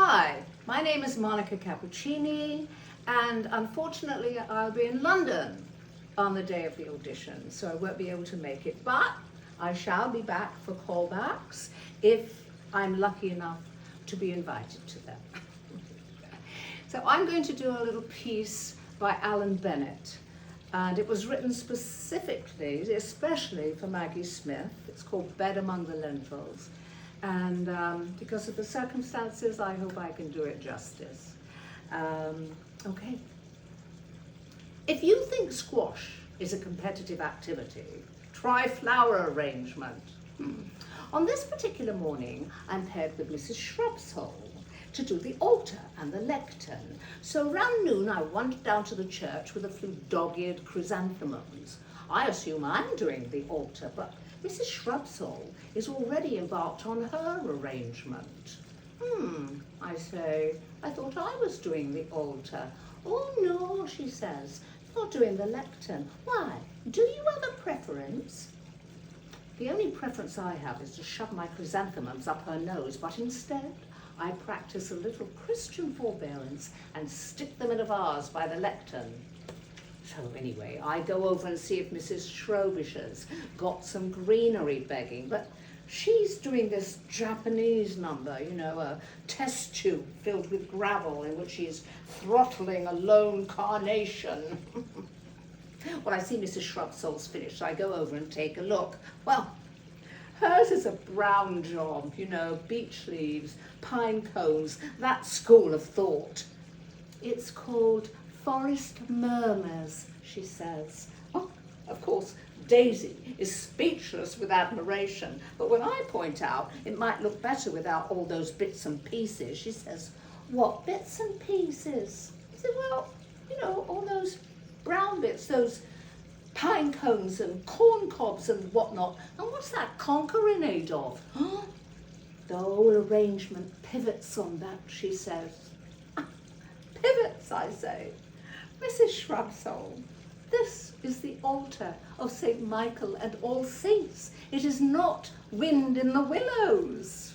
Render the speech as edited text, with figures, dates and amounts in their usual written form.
Hi, my name is Monica Cappuccini, and unfortunately I'll be in London on the day of the audition, so I won't be able to make it, but I shall be back for callbacks if I'm lucky enough to be invited to them. So I'm going to do a little piece by Alan Bennett, and it was written specifically, especially for Maggie Smith. It's called Bed Among the Lentils, and because of the circumstances, I hope I can do it justice. Okay. If you think squash is a competitive activity, try flower arrangement. On this particular morning, I'm paired with Mrs. Shrubsole to do the altar and the lectern. So around noon, I wandered down to the church with a few dog-eared chrysanthemums. I assume I'm doing the altar, but Mrs. Shrubsole is already embarked on her arrangement. I say, I thought I was doing the altar. Oh no, she says, you're doing the lectern. Why, do you have a preference? The only preference I have is to shove my chrysanthemums up her nose, but instead I practice a little Christian forbearance and stick them in a vase by the lectern. So anyway, I go over and see if Mrs. Frobisher's got some greenery begging, but she's doing this Japanese number, you know, a test tube filled with gravel in which she's throttling a lone carnation. When I see Mrs. Shrubsole's finished, I go over and take a look. Well, hers is a brown job, you know, beech leaves, pine cones, that school of thought. It's called Forest Murmurs, she says. Oh, of course, Daisy is speechless with admiration, but when I point out it might look better without all those bits and pieces, she says, what bits and pieces? I said, well, you know, all those brown bits, those pine cones and corn cobs and whatnot. And what's that conquerinade of? The whole arrangement pivots on that, she says. Pivots, I say. Mrs. Shrubsole, this is the altar of St. Michael and All Saints. It is not Wind in the Willows.